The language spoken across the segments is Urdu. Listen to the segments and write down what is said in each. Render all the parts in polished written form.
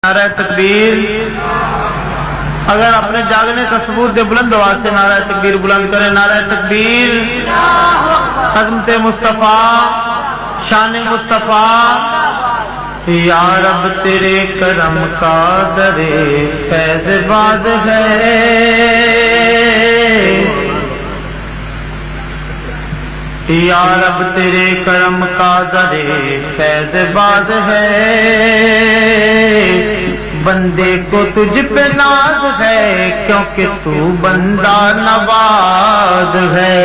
نعرہ تکبیر. اگر اپنے جاگنے کا ثبوت دے بلند آواز سے نعرہ تکبیر بلند کریں. نعرہ تکبیر. عظمت مصطفیٰ، شان مصطفیٰ. یا رب تیرے کرم کا درے فیض باز ہے، یا رب تیرے کرم کا درے فیض باز ہے. بندے کو تجھ پہ ناز ہے کیونکہ تو بندہ نواز ہے.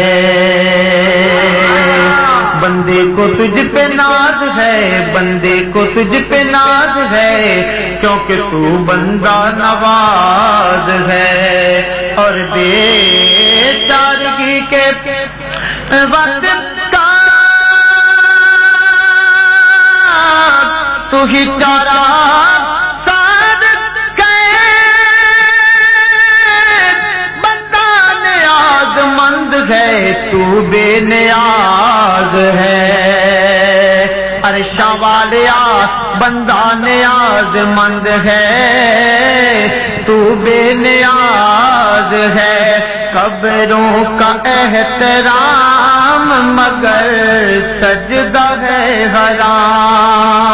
بندے کو تجھ پہ ناز ہے، بندے کو تجھ پہ ناز ہے کیونکہ تو بندہ نواز ہے. اور بے چارگی کے وقت کا تو ہی چارہ تو بے نیاز ہے. عرشاں والیا بندہ نیاز مند ہے، تو بے نیاز ہے. قبروں کا احترام مگر سجدہ ہے حرام.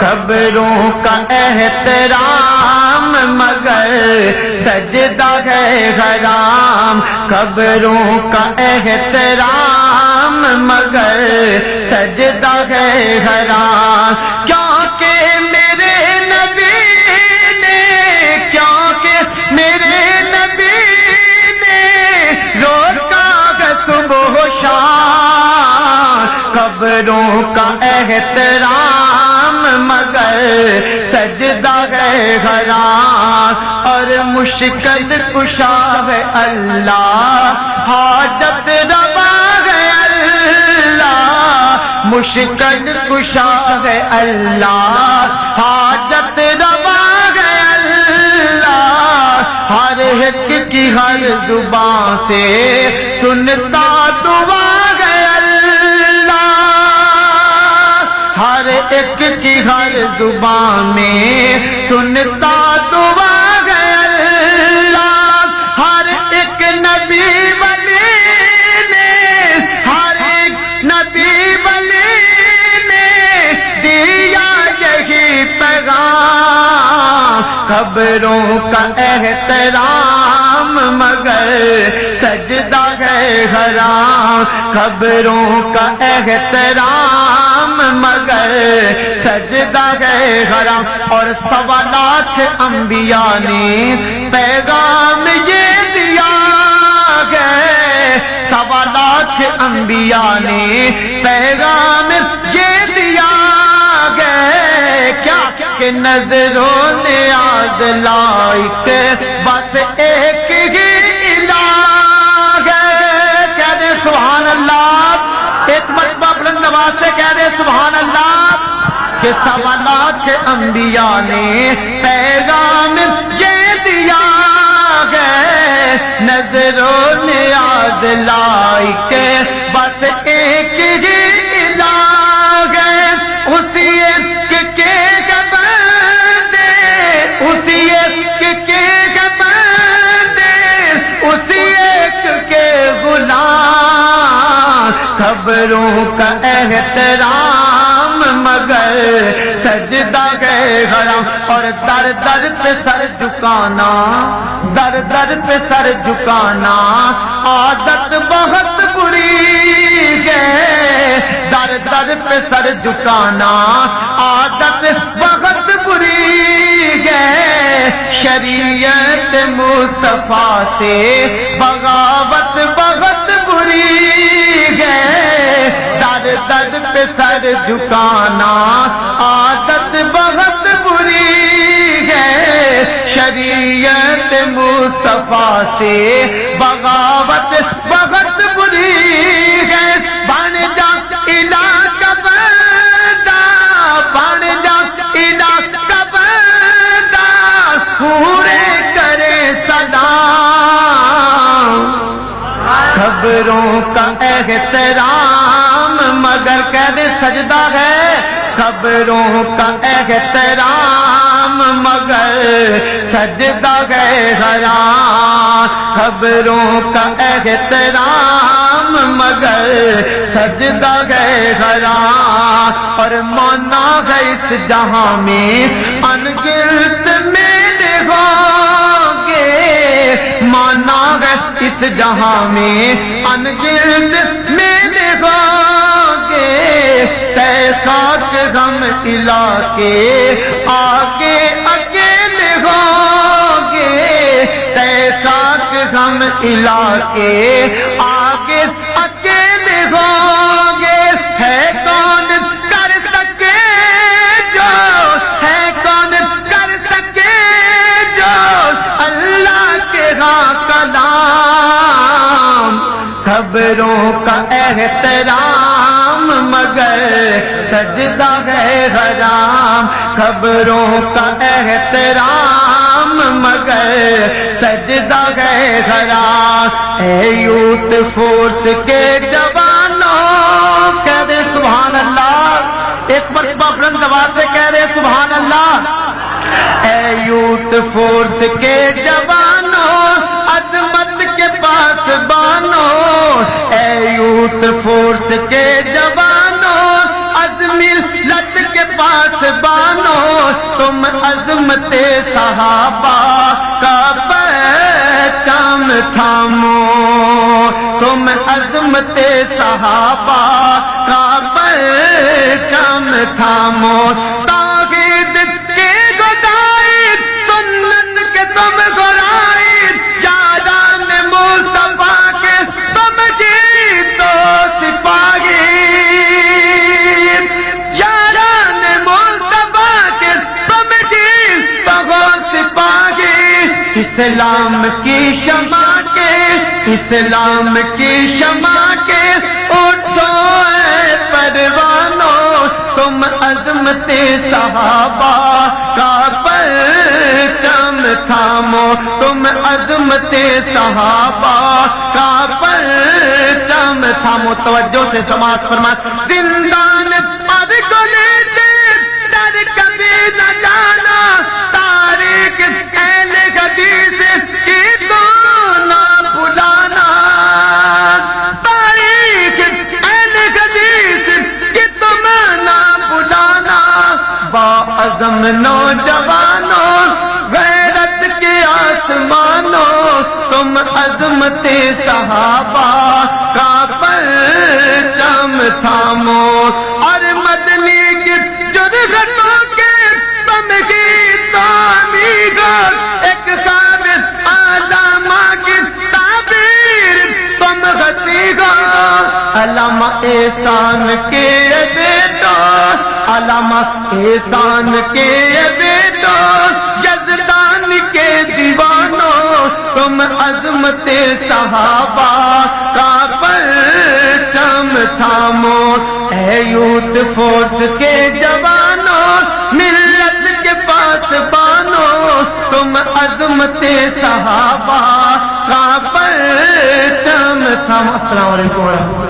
قبروں کا احترام مگر سجدہ ہے حرام. قبروں کا احترام مگر سجدہ ہے حرام. کیونکہ میرے نبی نے، کیونکہ میرے نبی نے روکا ہے صبح و شام. قبروں کا احترام مگر سجدہ ہے حرام. اور مشکل کشا ہے اللہ، حاجت روا ہے اللہ. مشکل کشا ہے اللہ، حاجت روا ہے اللہ. ہر ایک کی ہر زبان سے سنتا دعا ہے اللہ. ہر ایک کی ہر زبان میں سنتا دعا ہے اللہ. ہر ایک نبی ولی نے، ہر ایک نبی ولی نے دیا یہی پیغام. قبروں کا احترام مگر سجدہ ہے حرام. قبروں کا احترام مگر سجدہ ہے حرام. اور 1.25 لاکھ انبیاء نے پیغام یہ دیا ہے، 1.25 لاکھ انبیاء نے پیغام یہ دیا ہے. کیا کہ نظروں نیاز لائق بس ایک ہی الہ ہے. کہہ دے سبحان اللہ. ایک مرتبہ بلند آواز سے کہہ دے سبحان اللہ. کہ 1.25 لاکھ انبیاء نے پیغام یہ دیا ہے، نظر و نیاز لائق بس ایک ہی الہ ہے. اسی ایک کے بندے، اسی ایک کے بندے، اسی ایک کے غلام. خبروں کا احترام مگر سجدہ ہے حرام. اور در در پہ سر جھکانا، در در پہ سر جھکانا عادت بہت بری ہے. در در پہ سر جھکانا عادت بہت بری ہے. شریعت مصطفیٰ سے بغاوت بہت بری ہے. در در پہ سر جھکانا عادت بہت بری ہے. شریعت مصطفیٰ سے بغاوت بہت بری ہے. بن جا الہ کا بندہ، بن جا الہ کا بندہ، پورے کرے صدا. خبروں کا احترام مگر کہہ دے سجدہ ہے. خبروں کا احترام سجدہ گئے حرام، خبروں کا احترام مگر سجدہ گئے حرام، اور مونا ہے اس جہاں میں ان گنت میلے ہوں گے، مونا ہے اس جہاں میں ان گنت میلے ہوں گے، تے خاک غم علاقے آگے اکیلے ہوں گے، تے خاک غم علاقے آگے اکیلے ہوں گے، ہے کون کر سکے جو، ہے کون کر سکے جو اللہ کے ہاں کلام، خبروں کا احترام مگر سجدہ ہے حرام، خبروں کا احترام مگر سجدہ ہے حرام۔ اے یوتھ فورس کے جوانوں کہہ دے سبحان اللہ، ایک مرتبہ بلند آواز سے کہہ دے سبحان اللہ۔ اے یوتھ فورس کے جوانوں عظمت کے پاس بانو، اے یوتھ فورس کے جوانوں ملت کے پاس بانو، تم عظمت صحابہ کا پرچم تھامو، تم عظمت صحابہ کا پرچم تھامو، توحید کے گدائی سنت کے تم گرائی، یاران مصطفیٰ کے تم جیتو سپاہی، اسلام کی شمع کے، اسلام کی شمع کے اٹھو اے پروانو، تم عظمت صحابہ کا پرچم تھامو، تم عظمت صحابہ کا پرچم تھامو۔ توجہ سے سماعت فرمائیں، زندان اب گلے سے در کبھی نہ جانا، تاریخ اہل حدیث کی تو نہ بلانا، تاریخ اہل حدیث کی تم نہ بلانا، باعظم نوجوانوں غیرت کے آسمانوں، تم عظمت صحابہ کا پرچم تھامو، اور مدنی کی جرگتوں کے تم کی تعمیر، ایک ثابت علامہ کی تعبیر تم غسی گا، علامہ احسان کے بیٹا، علامہ احسان کے بیٹا، یزدان کے دیوانوں، تم عظمت صحابہ کا پرچم تھامو، اے یوتھ فورس کے جوانوں ملت کے پاس بانو، تم عظمت صحابہ کا پرچم تھامو۔ السلام علیکم ورحمۃ اللہ۔